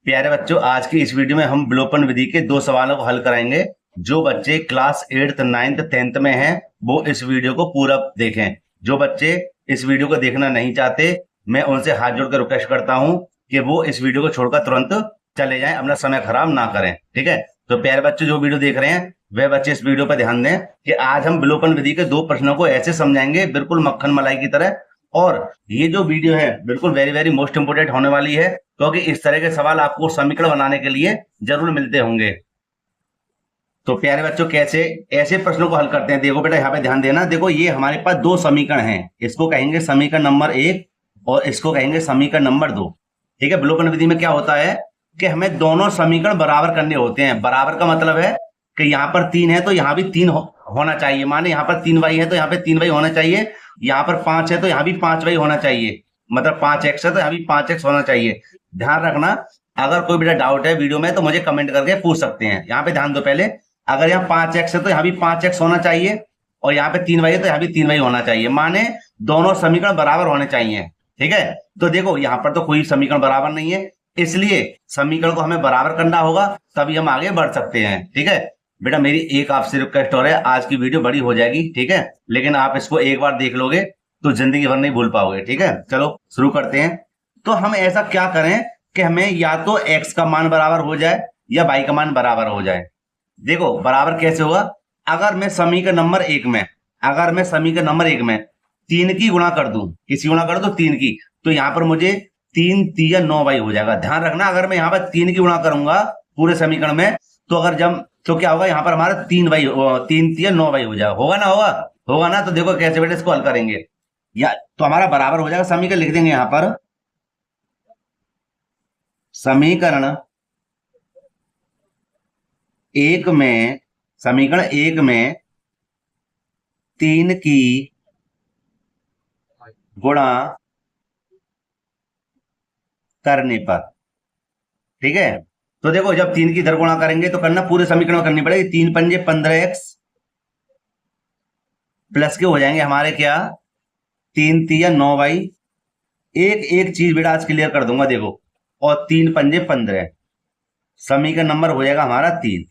प्यारे बच्चों, आज की इस वीडियो में हम विलोपन विधि के दो सवालों को हल कराएंगे। जो बच्चे क्लास 8th 9th 10th में हैं वो इस वीडियो को पूरा देखें। जो बच्चे इस वीडियो को देखना नहीं चाहते, मैं उनसे हाथ जोड़कर रिक्वेस्ट करता हूं कि वो इस वीडियो को छोड़कर तुरंत चले जाएं, अपना समय खराब ना करें। ठीक है, तो प्यारे बच्चों जो वीडियो देख रहे हैं वह बच्चे इस वीडियो पर ध्यान दें कि आज हम विलोपन विधि के दो प्रश्नों को ऐसे समझाएंगे बिल्कुल मक्खन मलाई की तरह। और ये जो वीडियो है बिल्कुल वेरी वेरी मोस्ट इंपोर्टेंट होने वाली है, क्योंकि इस तरह के सवाल आपको समीकरण बनाने के लिए जरूर मिलते होंगे। तो प्यारे बच्चों कैसे ऐसे प्रश्नों को हल करते हैं, देखो बेटा यहाँ पे ध्यान देना। देखो ये हमारे पास दो समीकरण हैं, इसको कहेंगे समीकरण नंबर 1 और इसको कहेंगे समीकरण नंबर 2। ठीक है, विलोपन विधि में क्या होता है कि हमें दोनों समीकरण बराबर करने होते हैं। बराबर का मतलब है कि यहाँ पर 3 है तो यहाँ भी 3 होना चाहिए। माने यहाँ पर 3y है तो यहाँ पे 3y होना चाहिए, यहाँ पर 5 है तो यहाँ भी 5y होना चाहिए, मतलब 5x है तो यहाँ भी 5x होना चाहिए। ध्यान रखना, अगर कोई बेटा डाउट है वीडियो में तो मुझे कमेंट करके पूछ सकते हैं। यहाँ पे ध्यान दो, पहले अगर यहाँ 5x है तो यहाँ भी 5x होना चाहिए और यहाँ पे 3y है तो यहाँ भी 3y होना चाहिए। माने दोनों समीकरण बराबर होने चाहिए। ठीक है, तो देखो यहाँ पर तो कोई समीकरण बराबर नहीं है, इसलिए समीकरण को हमें बराबर करना होगा, तभी हम आगे बढ़ सकते हैं। ठीक है बेटा, मेरी एक आपसे रिक्वेस्ट और है, आज की वीडियो बड़ी हो जाएगी ठीक है, लेकिन आप इसको एक बार देख लोगे तो जिंदगी भर नहीं भूल पाओगे। ठीक है, चलो शुरू करते हैं। तो हम ऐसा क्या करें कि हमें या तो x का मान बराबर हो जाए या y का मान बराबर हो जाए। देखो बराबर कैसे होगा, अगर मैं समीकरण नंबर 1 में 3 की गुणा कर दूं, किसी गुणा कर दूं 3 की, तो यहाँ पर मुझे 3 3 9y हो जाएगा। ध्यान रखना, अगर मैं यहाँ पर 3 की गुणा करूंगा पूरे समीकरण में तो अगर जब तो क्या होगा, यहाँ पर हमारा 3 3 9y हो जाएगा। होगा ना, होगा ना। तो देखो कैसे बेटे इसको हल करेंगे, या तो हमारा बराबर हो जाएगा, समीकरण लिख देंगे यहाँ पर समीकरण 1 में 3 की गुणा करने पर। ठीक है, तो देखो जब 3 की इधर गुणा करेंगे तो करना पूरे समीकरण में करनी पड़ेगी। 3 पंजे 15x प्लस के हो जाएंगे हमारे क्या 3 3 9y। एक चीज बेटा आज क्लियर कर दूंगा, देखो, और 3 पंजे 15, समीकरण नंबर हो जाएगा हमारा 3।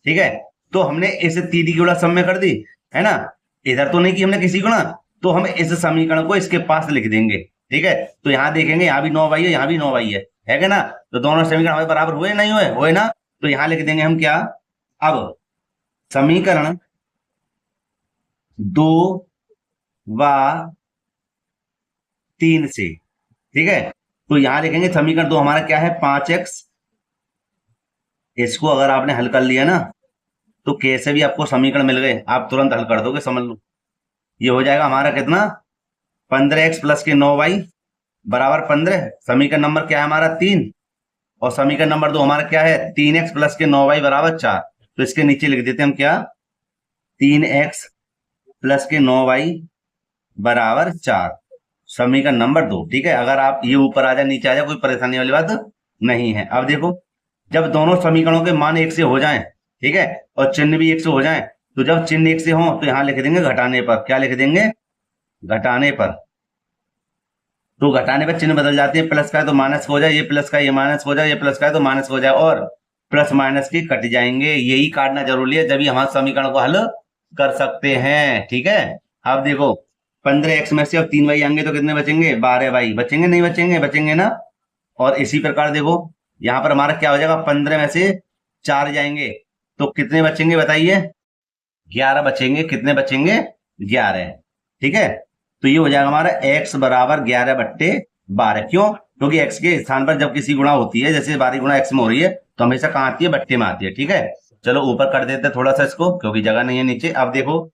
ठीक है, तो हमने इस 3 की गुणा सब में कर दी है ना, इधर तो नहीं की हमने किसी गुणा, तो हम इस समीकरण को इसके पास लिख देंगे। ठीक है, तो यहां देखेंगे यहाँ भी 9y है, यहाँ भी 9y है क्या ना, तो दोनों समीकरण हमें बराबर हुए नहीं हुए ना, तो यहां लिख देंगे हम क्या, अब समीकरण 2 व 3 से। ठीक है, तो यहां लिखेंगे समीकरण 2 हमारा क्या है 5x। इसको अगर आपने हल कर लिया ना तो कैसे भी आपको समीकरण मिल गए, आप तुरंत हल कर दोगे, समझ लो। ये हो जाएगा हमारा कितना 15x प्लस के 9y बराबर 15। समीकरण नंबर क्या है हमारा 3, और समीकरण नंबर 2 हमारा क्या है 3x प्लस के 9y बराबर 4। तो इसके नीचे लिख देते हैं हम क्या 3x प्लस के 9y बराबर 4, समीकरण नंबर 2। ठीक है, अगर आप ये ऊपर आ जाए नीचे आ जाए कोई परेशानी वाली बात नहीं है। अब देखो जब दोनों समीकरणों के मान 1 से हो जाएं, ठीक है, और चिन्ह भी 1 से हो जाएं, तो जब चिन्ह 1 से हो तो यहां लिख देंगे घटाने पर। क्या लिख देंगे, घटाने पर। तो घटाने पर चिन्ह बदल जाते हैं, प्लस का है तो माइनस हो जाए, ये प्लस का ये माइनस हो जाए, ये प्लस का है तो माइनस हो जाए, और प्लस माइनस के कट जाएंगे। यही काटना जरूरी है, जब हमारे समीकरण को हल कर सकते हैं। ठीक है, अब देखो 15x में से अब 3y आएंगे तो कितने बचेंगे 12y बचेंगे, नहीं बचेंगे, बचेंगे ना। और इसी प्रकार देखो यहां पर हमारा क्या हो जाएगा 15 में से 4 जाएंगे तो कितने बचेंगे बताइए, 11 बचेंगे। कितने बचेंगे 11। ठीक है, तो ये हो जाएगा हमारा x बराबर 11/12। क्यों, क्योंकि x के स्थान पर जब किसी गुणा होती है, जैसे 12 गुणा x में हो रही है, तो हमेशा कहां आती है, बट्टे में आती है। ठीक है, चलो ऊपर कर देते हैं थोड़ा सा इसको, क्योंकि जगह नहीं है नीचे। अब देखो,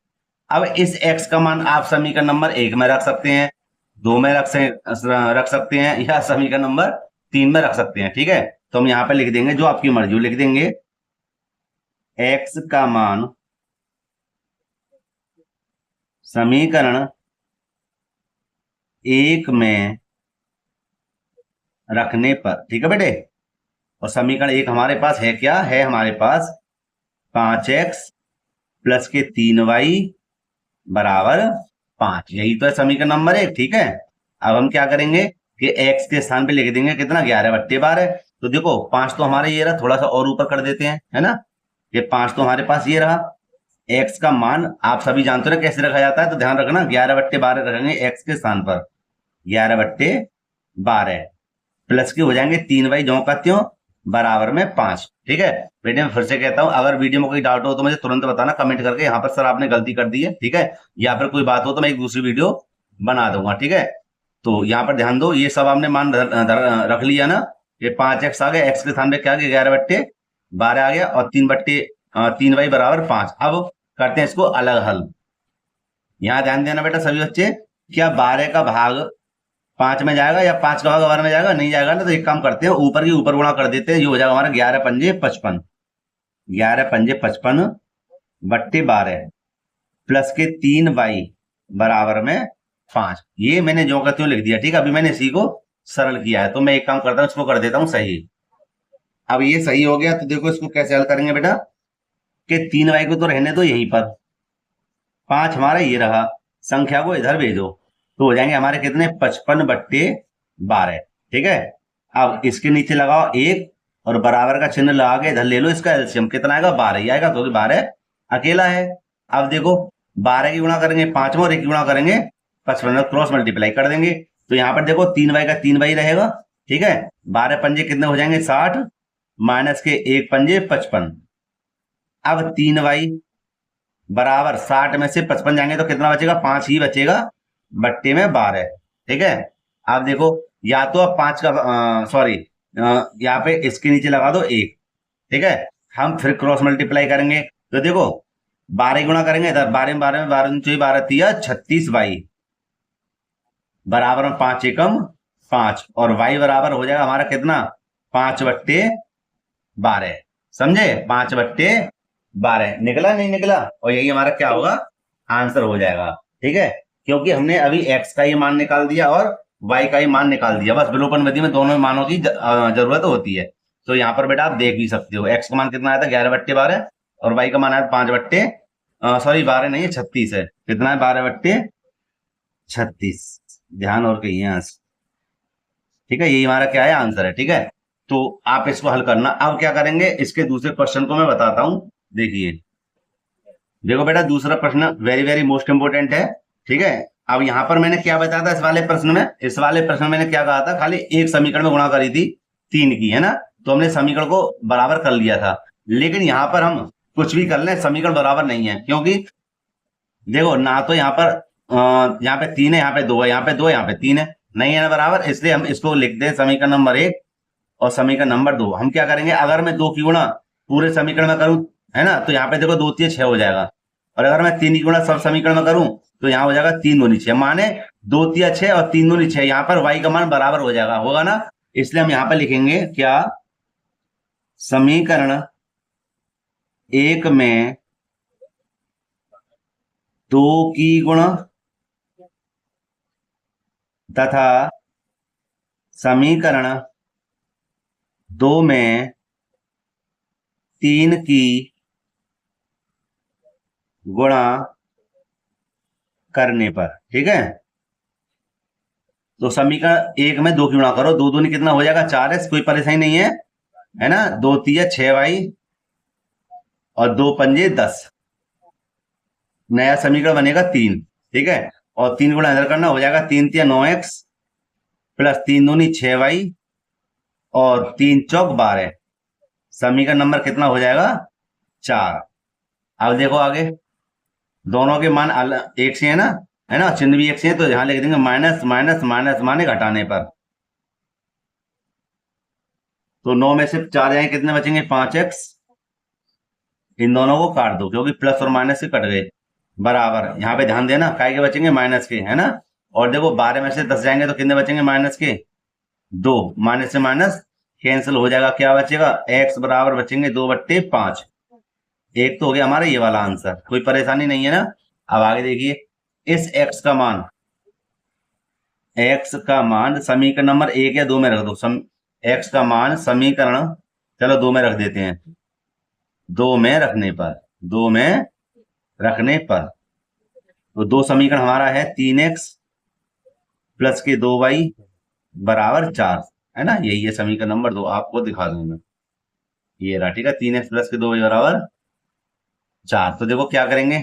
अब इस x का मान आप समीकरण नंबर 1 में रख सकते हैं, 2 में रख सकते हैं, या समीकरण नंबर 3 में रख सकते हैं। ठीक है, तो हम यहाँ पे लिख देंगे जो आपकी मर्जी, लिख देंगे x का मान समीकरण 1 में रखने पर। ठीक है बेटे, और समीकरण 1 हमारे पास है क्या, है हमारे पास 5x प्लस के 3y बराबर 5। यही तो है समीकरण नंबर 1। ठीक है, अब हम क्या करेंगे कि x के स्थान पे लिख देंगे कितना 11/12। तो देखो 5 तो हमारे ये रहा, थोड़ा सा और ऊपर कर देते हैं, है ना। ये 5 तो हमारे पास ये रहा। x का मान आप सभी जानते हो ना कैसे रखा जाता है, तो ध्यान रखना 11/12 रखेंगे x के स्थान पर, 11/12 प्लस के हो जाएंगे 3y ज्यों का त्यों बराबर में 5। ठीक है बेटे, मैं फिर से कहता हूं, अगर वीडियो में कोई डाउट हो तो मुझे तुरंत बताना कमेंट करके, यहाँ पर सर आपने गलती कर दी है, ठीक है, या फिर कोई बात हो तो मैं एक दूसरी वीडियो बना दूंगा। ठीक है, तो यहाँ पर ध्यान दो, ये सब आपने मान रख लिया ना। ये 5x आ गया, x के स्थान पे क्या आ गया 11/12 आ गया, और 3y बराबर 5। अब करते हैं इसको अलग हल। यहाँ ध्यान देना बेटा सभी बच्चे, क्या 12 का भाग 5 में जाएगा या 5 का भाग 12 में जाएगा? नहीं जाएगा ना, तो एक काम करते हैं, ऊपर की ऊपर गुणा कर देते हैं, ये हो जाएगा हमारा 11×5 = 55, 11×5 = 12 प्लस के 3y बराबर में 5। ये मैंने जो का त्यों लिख दिया। ठीक है, अभी मैंने इसी को सरल किया है, तो मैं एक काम करता हूं, इसको कर देता हूं सही। अब ये सही हो गया, तो देखो इसको कैसे हल करेंगे बेटा, कि 3y को तो रहने दो यहीं पर, 5 हमारा ये रहा, संख्या को इधर भेजो, तो हो जाएंगे हमारे कितने 55/12। ठीक है, अब इसके नीचे लगाओ 1 और बराबर का चिन्ह लगा के इधर ले लो इसका एलसीएम, कितना आएगा 12 ही आएगा, क्योंकि 12 अकेला है। अब देखो 12 की गुणा करेंगे 5 में और 1 की गुणा करेंगे 55 में, क्रॉस मल्टीप्लाई कर देंगे, तो यहाँ पर देखो 3y का 3y रहेगा। ठीक है, 12 पंजे कितने हो जाएंगे 60, माइनस के 1 पंजे 55। अब 3y बराबर 60 में से 55 जाएंगे तो कितना बचेगा, 5 ही बचेगा बट्टे में 12। ठीक है, आप देखो या तो आप 5 का सॉरी यहाँ पे इसके नीचे लगा दो 1। ठीक है, हम फिर क्रॉस मल्टीप्लाई करेंगे, तो देखो 12 गुणा करेंगे इधर, 12 में 12 में 12 12 तिया 36y बराबर में 5 एकम 5, और y बराबर हो जाएगा हमारा कितना 5/12। समझे, 5/12 निकला नहीं निकला, और यही हमारा क्या होगा आंसर हो जाएगा। ठीक है, क्योंकि हमने अभी x का ही मान निकाल दिया और y का ही मान निकाल दिया, बस विलोपन विधि में दोनों मानों की जरूरत होती है। तो यहाँ पर बेटा आप देख भी सकते हो, x का मान कितना आया था 11/12 और y का मान आया था 12 नहीं है 36 है, कितना है 12/36। ध्यान और कहीं यहाँ से। ठीक है, यही हमारा क्या है आंसर है। ठीक है, तो आप इसको हल करना। अब क्या करेंगे, इसके दूसरे क्वेश्चन को मैं बताता हूं, देखिए। देखो बेटा दूसरा प्रश्न वेरी वेरी मोस्ट इंपोर्टेंट है। ठीक है, अब यहां पर मैंने क्या बताया था इस वाले प्रश्न में, इस वाले प्रश्न में मैंने क्या कहा था, खाली एक समीकरण में गुणा करी थी 3 की, है ना, तो हमने समीकरण को बराबर कर लिया था। लेकिन यहां पर हम कुछ भी कर लें समीकरण बराबर नहीं है, क्योंकि देखो ना तो यहाँ पर यहाँ पे 3 है, यहाँ पे 2 है, यहाँ पे 2 है, यहाँ पे 3 है, नहीं है ना बराबर, इसलिए हम इसको लिखते हैं समीकरण नंबर 1 और समीकरण नंबर 2। हम क्या करेंगे, अगर मैं 2 की गुणा पूरे समीकरण में करूं, है ना, तो यहाँ पे देखो 2 3 6 हो जाएगा, और अगर मैं 3 की गुणा सब समीकरण में करूं तो यहाँ हो जाएगा 3 दूनी 6, माने 2 3 6 और 3 दूनी 6, यहाँ पर y का मान बराबर हो जाएगा, होगा ना। इसलिए हम यहाँ पर लिखेंगे क्या, समीकरण 1 में 2 की गुणा तथा समीकरण 2 में 3 की गुणा करने पर। ठीक है, तो समीकरण 1 में 2 की गुणा करो, 2 दूनी कितना हो जाएगा 4s, कोई परेशानी नहीं है ना, 2 3 6y और 2 पंजे 10, नया समीकरण बनेगा 3। ठीक है, और 3 गुणा इधर करना, हो जाएगा 3 3 9x प्लस 3 दूनी 6y और 3 चौक 12, समीकरण नंबर कितना हो जाएगा 4। अब देखो आगे, दोनों के मान एक से है ना, चिन्ह भी एक से है, तो यहां लिख देंगे माइनस माइनस माइनस माने घटाने पर, तो 9 में से 4 जाएंगे कितने बचेंगे 5x, इन दोनों को काट दो क्योंकि प्लस और माइनस से कट गए, बराबर यहाँ पे ध्यान देना काय के बचेंगे माइनस के, है ना, और देखो 12 में से 10 जाएंगे तो कितने बचेंगे माइनस के 2, माइनस से माइनस कैंसिल हो जाएगा, क्या बचेगा x बराबर बचेंगे 2/5। एक तो हो गया हमारा ये वाला आंसर, कोई परेशानी नहीं है ना। अब आगे देखिए, इस x का मान समीकरण नंबर 1 या 2 में रख दो, x का मान समीकरण चलो 2 में रख देते हैं, 2 में रखने पर तो 2 समीकरण हमारा है 3x प्लस के 2y बराबर 4, है ना, यही है समीकरण नंबर 2, आपको दिखा दूंगा। ये रहा, ठीक है। 3x प्लस के 2y बराबर 4। तो देखो क्या करेंगे,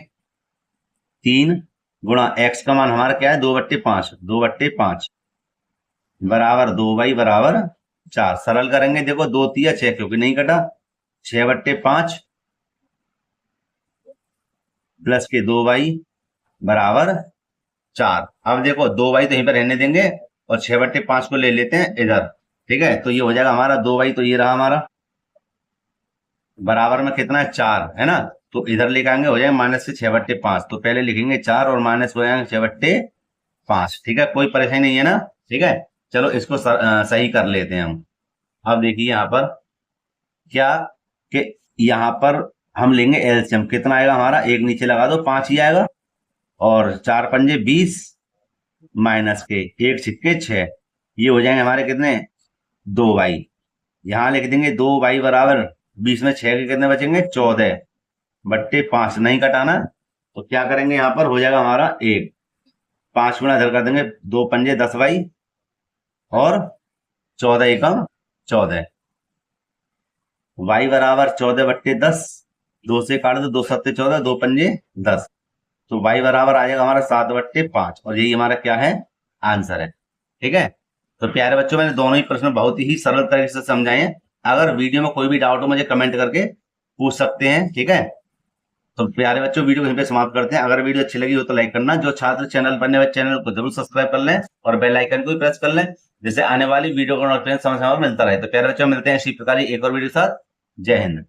3 गुणा x का मान हमारा क्या है 2/5, 2/5 बराबर 2y बराबर 4। सरल करेंगे, देखो 2 तिया 6 क्योंकि नहीं कटा, 6/5 प्लस के 2y बराबर 4। अब देखो 2y तो यहीं पर रहने देंगे और 6/5 को ले लेते हैं इधर, ठीक है। तो ये हो जाएगा हमारा 2y, तो ये रहा हमारा बराबर में कितना है 4, है ना। तो इधर लेके आएंगे, हो जाएगा माइनस से 6/5। तो पहले लिखेंगे 4 और माइनस हो जाएंगे 6/5, ठीक है। कोई परेशानी नहीं है ना, ठीक है। चलो इसको सही कर लेते हैं हम। अब देखिए यहाँ पर क्या कि यहाँ पर हम लेंगे एलसीएम, कितना आएगा हमारा, एक नीचे लगा दो 5 ही आएगा, और 4 पंजे 20 माइनस के 1 छिक्के 6, ये हो जाएंगे हमारे कितने 2y। यहां लिख देंगे 2y बराबर 20 में 6 के कितने बचेंगे 14/5, नहीं कटाना। तो क्या करेंगे यहाँ पर हो जाएगा हमारा 1, 5 गुणा इधर कर देंगे, 2 पंजे 10y और 14 एकम 14, y बराबर 14/10, 2 से काट दो, 2 सत्ते 14, 2 पंजे 10, तो y बराबर आ जाएगा हमारा 7/5, और यही हमारा क्या है आंसर है, ठीक है। तो प्यारे बच्चों, मैंने दोनों ही प्रश्न बहुत ही सरल तरीके से समझाए हैं। अगर वीडियो में कोई भी डाउट हो मुझे कमेंट करके पूछ सकते हैं, ठीक है। तो प्यारे बच्चों, वीडियो को यहीं पे समाप्त करते हैं। अगर वीडियो अच्छी लगी हो तो लाइक करना, जो छात्र चैनल पर नए हैं चैनल को जरूर सब्सक्राइब कर लें और बेल आइकन को भी प्रेस कर लें, जिससे आने वाली वीडियो का नोटिफिकेशन समय समय मिलता रहे। तो प्यारे बच्चों, मिलते हैं इसी प्रकार एक और वीडियो के साथ। जय हिंद।